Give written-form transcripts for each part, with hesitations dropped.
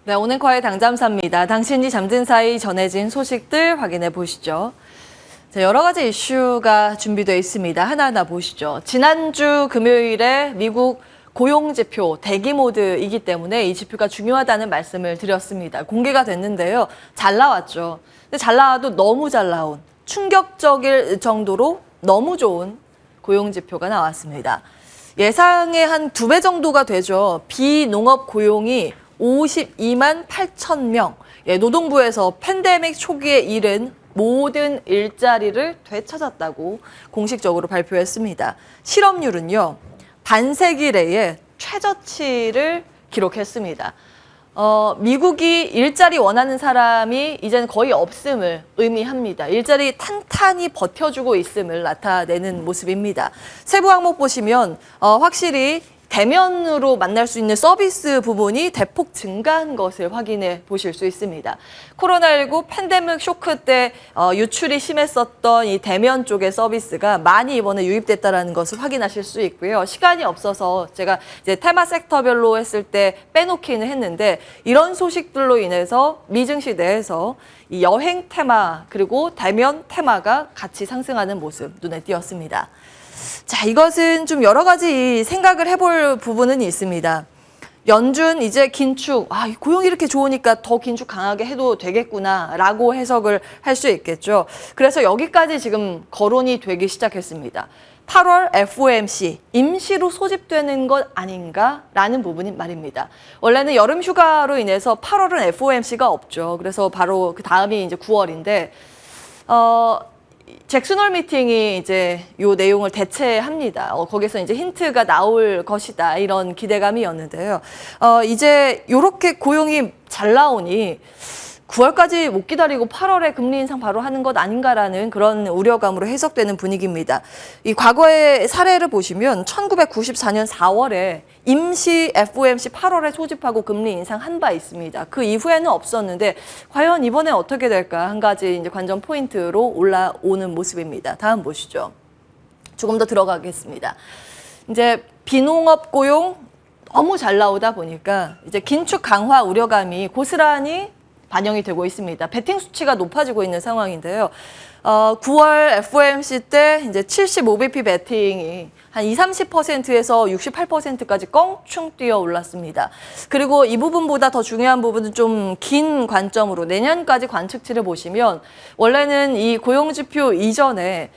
네, 오늘과의 당잠사입니다. 당신이 잠든 사이 전해진 소식들 확인해 보시죠. 자, 여러 가지 이슈가 준비되어 있습니다. 하나하나 보시죠. 지난주 금요일에 미국 고용지표 대기 모드이기 때문에 이 지표가 중요하다는 말씀을 드렸습니다. 공개가 됐는데요. 잘 나왔죠. 근데 잘 나와도 너무 잘 나온, 충격적일 정도로 너무 좋은 고용지표가 나왔습니다. 예상의 한 2배 정도가 되죠. 비농업 고용이 52만 8천 명. 노동부에서 팬데믹 초기에 잃은 모든 일자리를 되찾았다고 공식적으로 발표했습니다. 실업률은요, 반세기 내에 최저치를 기록했습니다. 미국이 일자리 원하는 사람이 이제는 거의 없음을 의미합니다. 일자리 탄탄히 버텨주고 있음을 나타내는 모습입니다. 세부 항목 보시면 확실히 대면으로 만날 수 있는 서비스 부분이 대폭 증가한 것을 확인해 보실 수 있습니다. 코로나19 팬데믹 쇼크 때 유출이 심했었던 이 대면 쪽의 서비스가 많이 이번에 유입됐다는 것을 확인하실 수 있고요. 시간이 없어서 제가 이제 테마 섹터별로 했을 때 빼놓기는 했는데 이런 소식들로 인해서 미 증시 내에서 이 여행 테마 그리고 대면 테마가 같이 상승하는 모습 눈에 띄었습니다. 자, 이것은 좀 여러 가지 생각을 해볼 부분은 있습니다. 연준 이제 긴축, 고용이 이렇게 좋으니까 더 긴축 강하게 해도 되겠구나라고 해석을 할 수 있겠죠. 그래서 여기까지 지금 거론이 되기 시작했습니다. 8월 FOMC, 임시로 소집되는 것 아닌가라는 부분이 말입니다. 원래는 여름 휴가로 인해서 8월은 FOMC가 없죠. 그래서 바로 그 다음이 이제 9월인데, 잭슨홀 미팅이 이제 요 내용을 대체합니다. 거기서 이제 힌트가 나올 것이다 이런 기대감이었는데요. 이제 요렇게 고용이 잘 나오니 9월까지 못 기다리고 8월에 금리 인상 바로 하는 것 아닌가라는 그런 우려감으로 해석되는 분위기입니다. 이 과거의 사례를 보시면 1994년 4월에 임시 FOMC 8월에 소집하고 금리 인상한 바 있습니다. 그 이후에는 없었는데 과연 이번에 어떻게 될까 한 가지 이제 관전 포인트로 올라오는 모습입니다. 다음 보시죠. 조금 더 들어가겠습니다. 이제 비농업 고용 너무 잘 나오다 보니까 이제 긴축 강화 우려감이 고스란히 반영이 되고 있습니다. 베팅 수치가 높아지고 있는 상황인데요. 9월 FOMC 때 이제 75bp 베팅이 한 20-30%에서 68%까지 껑충 뛰어 올랐습니다. 그리고 이 부분보다 더 중요한 부분은 좀 긴 관점으로 내년까지 관측치를 보시면 원래는 이 고용지표 이전에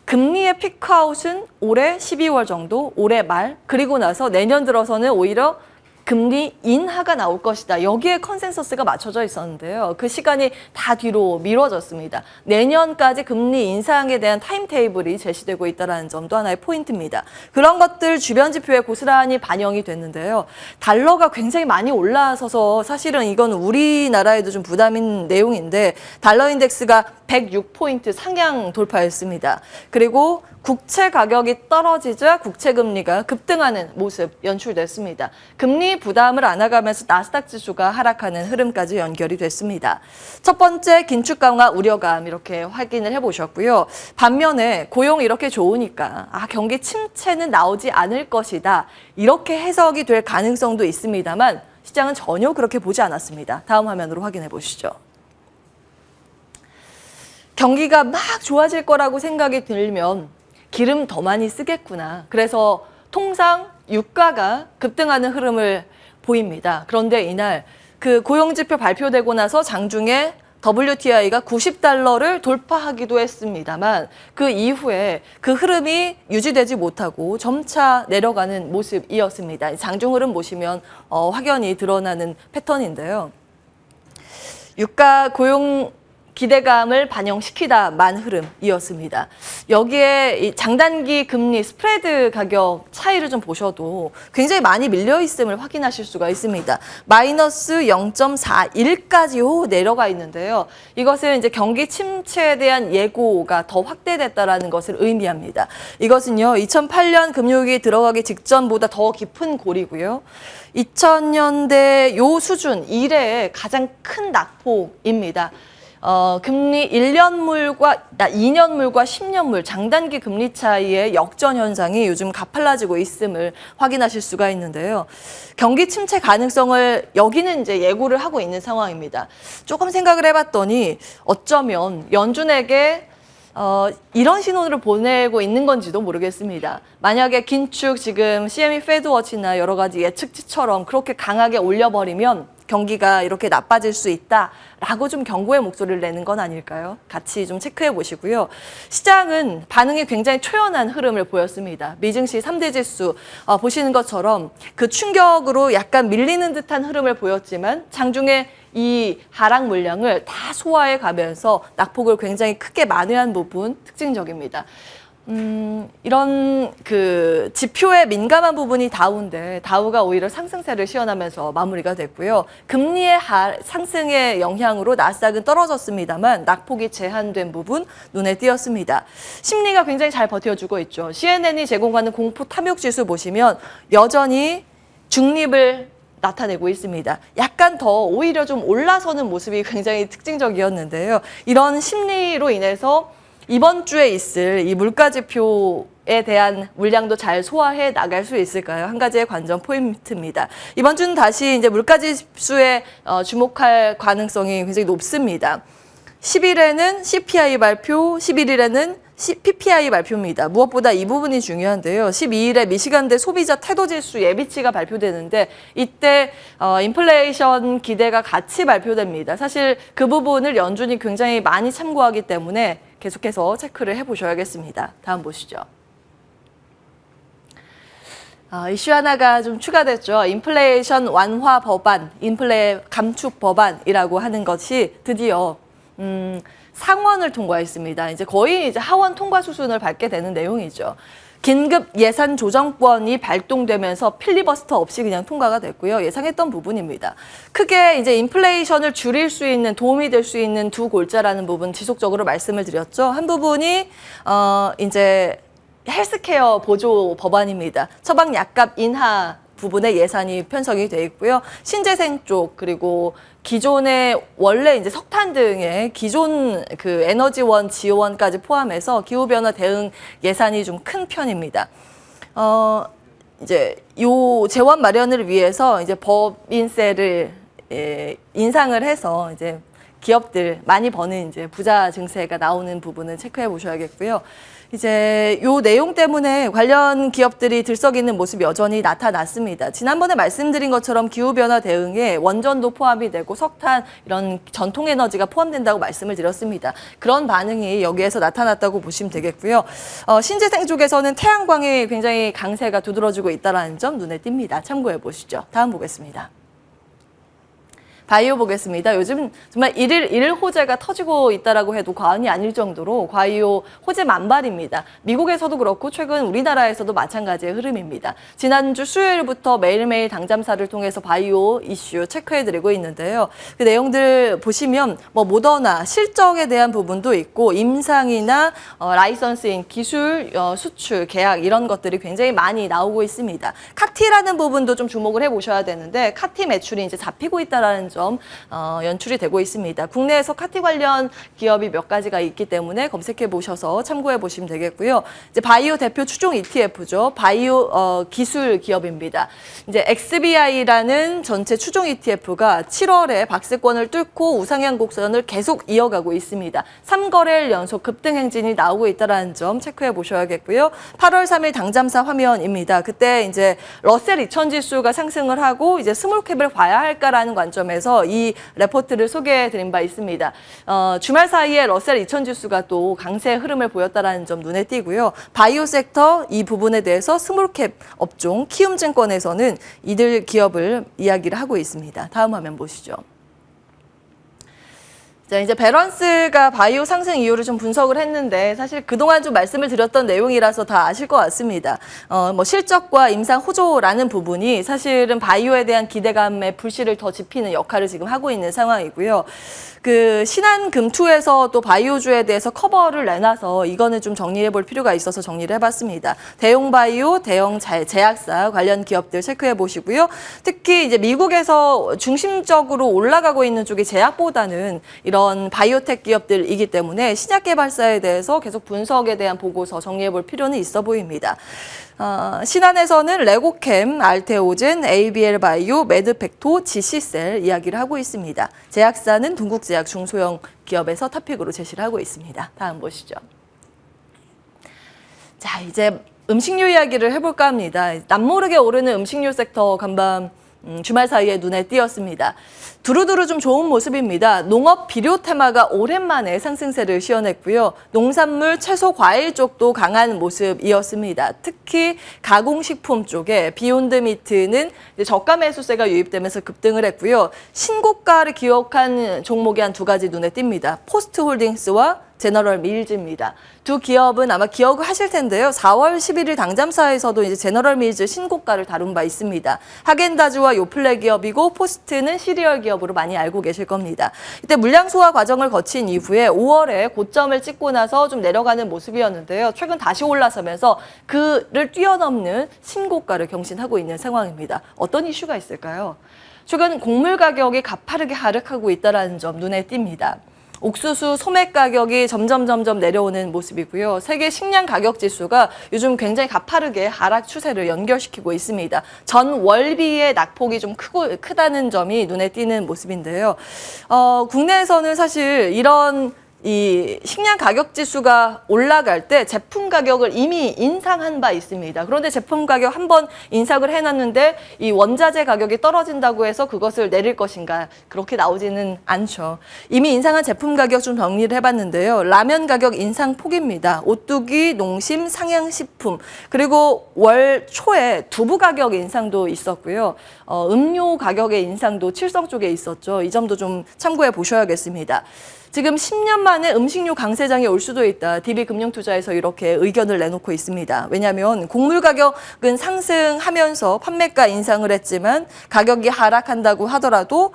금리의 피크아웃은 올해 12월 정도, 올해 말, 그리고 나서 내년 들어서는 오히려 금리 인하가 나올 것이다. 여기에 컨센서스가 맞춰져 있었는데요. 그 시간이 다 뒤로 미뤄졌습니다. 내년까지 금리 인상에 대한 타임테이블이 제시되고 있다는 점도 하나의 포인트입니다. 그런 것들 주변 지표에 고스란히 반영이 됐는데요. 달러가 굉장히 많이 올라서서 사실은 이건 우리나라에도 좀 부담인 내용인데 달러 인덱스가 106포인트 상향 돌파했습니다. 그리고 국채 가격이 떨어지자 국채 금리가 급등하는 모습 연출됐습니다. 금리 부담을 안아가면서 나스닥 지수가 하락하는 흐름까지 연결이 됐습니다. 첫 번째 긴축 강화 우려감 이렇게 확인을 해보셨고요. 반면에 고용 이렇게 좋으니까 경기 침체는 나오지 않을 것이다. 이렇게 해석이 될 가능성도 있습니다만 시장은 전혀 그렇게 보지 않았습니다. 다음 화면으로 확인해 보시죠. 경기가 막 좋아질 거라고 생각이 들면 기름 더 많이 쓰겠구나. 그래서 통상 유가가 급등하는 흐름을 보입니다. 그런데 이날 그 고용지표 발표되고 나서 장중에 WTI가 $90를 돌파하기도 했습니다만 그 이후에 그 흐름이 유지되지 못하고 점차 내려가는 모습이었습니다. 장중 흐름 보시면 확연히 드러나는 패턴인데요. 유가 고용 기대감을 반영시키다만 흐름이었습니다. 여기에 이 장단기 금리 스프레드 가격 차이를 좀 보셔도 굉장히 많이 밀려 있음을 확인하실 수가 있습니다. 마이너스 0.41까지 내려가 있는데요. 이것은 이제 경기 침체에 대한 예고가 더 확대됐다라는 것을 의미합니다. 이것은요, 2008년 금융위기 들어가기 직전보다 더 깊은 골이고요. 2000년대 요 수준 이래의 가장 큰 낙폭입니다. 금리 1년물과 2년물과 10년물 장단기 금리 차이의 역전 현상이 요즘 가팔라지고 있음을 확인하실 수가 있는데요. 경기 침체 가능성을 여기는 이제 예고를 하고 있는 상황입니다. 조금 생각을 해봤더니 어쩌면 연준에게 이런 신호를 보내고 있는 건지도 모르겠습니다. 만약에 긴축 지금 CME 페드워치나 여러 가지 예측치처럼 그렇게 강하게 올려버리면 경기가 이렇게 나빠질 수 있다라고 좀 경고의 목소리를 내는 건 아닐까요? 같이 좀 체크해 보시고요. 시장은 반응이 굉장히 초연한 흐름을 보였습니다. 미증시 3대 지수 보시는 것처럼 그 충격으로 약간 밀리는 듯한 흐름을 보였지만 장중에 이 하락 물량을 다 소화해 가면서 낙폭을 굉장히 크게 만회한 부분 특징적입니다. 이런 그 지표에 민감한 부분이 다우인데 다우가 오히려 상승세를 시현하면서 마무리가 됐고요. 금리의 상승의 영향으로 나스닥은 떨어졌습니다만 낙폭이 제한된 부분 눈에 띄었습니다. 심리가 굉장히 잘 버텨주고 있죠. CNN이 제공하는 공포 탐욕 지수 보시면 여전히 중립을 나타내고 있습니다. 약간 더 오히려 좀 올라서는 모습이 굉장히 특징적이었는데요. 이런 심리로 인해서 이번 주에 있을 이 물가지표에 대한 물량도 잘 소화해 나갈 수 있을까요? 한 가지의 관전 포인트입니다. 이번 주는 다시 이제 물가지수에 주목할 가능성이 굉장히 높습니다. 10일에는 CPI 발표, 11일에는 PPI 발표입니다. 무엇보다 이 부분이 중요한데요. 12일에 미시간대 소비자 태도지수 예비치가 발표되는데 이때 인플레이션 기대가 같이 발표됩니다. 사실 그 부분을 연준이 굉장히 많이 참고하기 때문에 계속해서 체크를 해보셔야겠습니다. 다음 보시죠. 이슈 하나가 좀 추가됐죠. 인플레이션 완화 법안, 인플레 감축 법안이라고 하는 것이 드디어 상원을 통과했습니다. 이제 거의 이제 하원 통과 수순을 밟게 되는 내용이죠. 긴급 예산 조정권이 발동되면서 필리버스터 없이 그냥 통과가 됐고요. 예상했던 부분입니다. 크게 이제 인플레이션을 줄일 수 있는 도움이 될 수 있는 두 골자라는 부분 지속적으로 말씀을 드렸죠. 한 부분이 이제 헬스케어 보조 법안입니다. 처방 약값 인하 부분의 예산이 편성이 돼 있고요. 신재생 쪽 그리고 기존의 원래 이제 석탄 등의 기존 그 에너지원 지원까지 포함해서 기후변화 대응 예산이 좀 큰 편입니다. 이제 요 재원 마련을 위해서 이제 법인세를 인상을 해서 이제 기업들 많이 버는 이제 부자 증세가 나오는 부분을 체크해 보셔야겠고요. 이제 요 내용 때문에 관련 기업들이 들썩이는 모습이 여전히 나타났습니다. 지난번에 말씀드린 것처럼 기후변화 대응에 원전도 포함이 되고 석탄 이런 전통에너지가 포함된다고 말씀을 드렸습니다. 그런 반응이 여기에서 나타났다고 보시면 되겠고요. 신재생 쪽에서는 태양광이 굉장히 강세가 두드러지고 있다는 점 눈에 띕니다. 참고해 보시죠. 다음 보겠습니다. 바이오 보겠습니다. 요즘 정말 일일 호재가 터지고 있다라고 해도 과언이 아닐 정도로 바이오 호재 만발입니다. 미국에서도 그렇고 최근 우리나라에서도 마찬가지의 흐름입니다. 지난주 수요일부터 매일매일 당잠사를 통해서 바이오 이슈 체크해드리고 있는데요. 그 내용들 보시면 뭐 모더나 실적에 대한 부분도 있고 임상이나 라이선스인 기술 수출 계약 이런 것들이 굉장히 많이 나오고 있습니다. 카티라는 부분도 좀 주목을 해보셔야 되는데 카티 매출이 이제 잡히고 있다라는 점 연출이 되고 있습니다. 국내에서 카티 관련 기업이 몇 가지가 있기 때문에 검색해 보셔서 참고해 보시면 되겠고요. 이제 바이오 대표 추종 ETF죠. 바이오 기술 기업입니다. 이제 XBI라는 전체 추종 ETF가 7월에 박스권을 뚫고 우상향 곡선을 계속 이어가고 있습니다. 3거래일 연속 급등 행진이 나오고 있다는 점 체크해 보셔야겠고요. 8월 3일 당잠사 화면입니다. 그때 이제 러셀 2000 지수가 상승을 하고 이제 스몰캡을 봐야 할까라는 관점에서 이 레포트를 소개해 드린 바 있습니다. 주말 사이에 러셀 2000 지수가 또 강세 흐름을 보였다는 점 눈에 띄고요. 바이오 섹터 이 부분에 대해서 스몰캡 업종 키움증권에서는 이들 기업을 이야기를 하고 있습니다. 다음 화면 보시죠. 자, 이제 밸런스가 바이오 상승 이유를 좀 분석을 했는데 사실 그동안 좀 말씀을 드렸던 내용이라서 다 아실 것 같습니다. 뭐 실적과 임상 호조라는 부분이 사실은 바이오에 대한 기대감의 불씨를 더 지피는 역할을 지금 하고 있는 상황이고요. 그 신한금투에서 또 바이오주에 대해서 커버를 내놔서 이거는 좀 정리해 볼 필요가 있어서 정리를 해봤습니다. 대용 바이오, 대형 제약사 관련 기업들 체크해 보시고요. 특히 이제 미국에서 중심적으로 올라가고 있는 쪽이 제약보다는 이런 그런 바이오텍 기업들이기 때문에 신약 개발사에 대해서 계속 분석에 대한 보고서 정리해 볼 필요는 있어 보입니다. 신한에서는 레고캠, 알테오젠, ABL 바이오, 매드팩토, 지시셀 이야기를 하고 있습니다. 제약사는 동국제약 중소형 기업에서 탑픽으로 제시를 하고 있습니다. 다음 보시죠. 자, 이제 음식료 이야기를 해볼까 합니다. 남모르게 오르는 음식료 섹터 간밤 주말 사이에 눈에 띄었습니다. 두루두루 좀 좋은 모습입니다. 농업 비료 테마가 오랜만에 상승세를 시현했고요. 농산물, 채소, 과일 쪽도 강한 모습이었습니다. 특히 가공식품 쪽에 비욘드 미트는 저가 매수세가 유입되면서 급등을 했고요. 신고가를 기록한 종목이 한 두 가지 눈에 띕니다. 포스트홀딩스와 제너럴 밀즈입니다. 두 기업은 아마 기억을 하실 텐데요. 4월 11일 당잠사에서도 이제 제너럴 밀즈 신고가를 다룬 바 있습니다. 하겐다즈와 요플레 기업이고 포스트는 시리얼 기업으로 많이 알고 계실 겁니다. 이때 물량 소화 과정을 거친 이후에 5월에 고점을 찍고 나서 좀 내려가는 모습이었는데요. 최근 다시 올라서면서 그를 뛰어넘는 신고가를 경신하고 있는 상황입니다. 어떤 이슈가 있을까요? 최근 곡물 가격이 가파르게 하락하고 있다는 점 눈에 띕니다. 옥수수 소매 가격이 점점 내려오는 모습이고요. 세계 식량 가격 지수가 요즘 굉장히 가파르게 하락 추세를 연결시키고 있습니다. 전 월비의 낙폭이 좀 크다는 점이 눈에 띄는 모습인데요. 국내에서는 사실 이런 이 식량 가격 지수가 올라갈 때 제품 가격을 이미 인상한 바 있습니다. 그런데 제품 가격 한번 인상을 해놨는데 이 원자재 가격이 떨어진다고 해서 그것을 내릴 것인가 그렇게 나오지는 않죠. 이미 인상한 제품 가격 좀 정리를 해봤는데요. 라면 가격 인상 폭입니다. 오뚜기, 농심, 상향식품 그리고 월 초에 두부 가격 인상도 있었고요. 음료 가격의 인상도 칠성 쪽에 있었죠. 이 점도 좀 참고해 보셔야겠습니다. 지금 10년 만에 음식료 강세장이 올 수도 있다. DB금융투자에서 이렇게 의견을 내놓고 있습니다. 왜냐하면 곡물 가격은 상승하면서 판매가 인상을 했지만 가격이 하락한다고 하더라도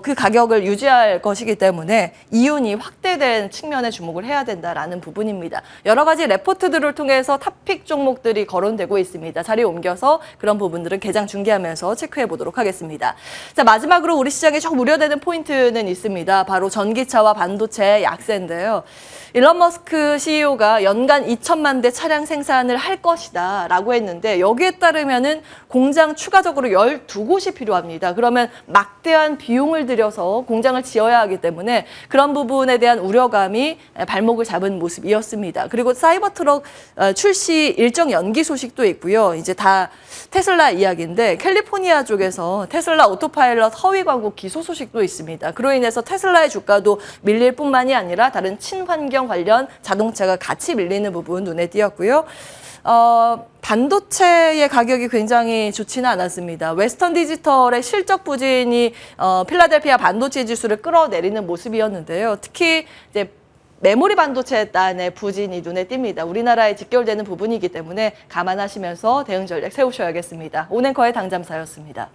그 가격을 유지할 것이기 때문에 이윤이 확대된 측면에 주목을 해야 된다라는 부분입니다. 여러 가지 레포트들을 통해서 탑픽 종목들이 거론되고 있습니다. 자리 옮겨서 그런 부분들은 개장 중계하면서 체크해 보도록 하겠습니다. 자, 마지막으로 우리 시장에 좀 우려되는 포인트는 있습니다. 바로 전기차와 반도체 약세인데요. 일론 머스크 CEO가 연간 2천만 대 차량 생산을 할 것이다 라고 했는데 여기에 따르면은 공장 추가적으로 12곳이 필요합니다. 그러면 막대한 비용을 들여서 공장을 지어야 하기 때문에 그런 부분에 대한 우려감이 발목을 잡은 모습이었습니다. 그리고 사이버 트럭 출시 일정 연기 소식도 있고요. 이제 다 테슬라 이야기인데 캘리포니아 쪽에서 테슬라 오토파일럿 허위 광고 기소 소식도 있습니다. 그로 인해서 테슬라의 주가도 밀릴 뿐만이 아니라 다른 친환경 관련 자동차가 같이 밀리는 부분 눈에 띄었고요. 반도체의 가격이 굉장히 좋지는 않았습니다. 웨스턴 디지털의 실적 부진이 필라델피아 반도체 지수를 끌어내리는 모습이었는데요. 특히 이제 메모리 반도체 단의 부진이 눈에 띕니다. 우리나라에 직결되는 부분이기 때문에 감안하시면서 대응 전략 세우셔야겠습니다. 온앵커의 당잠사였습니다.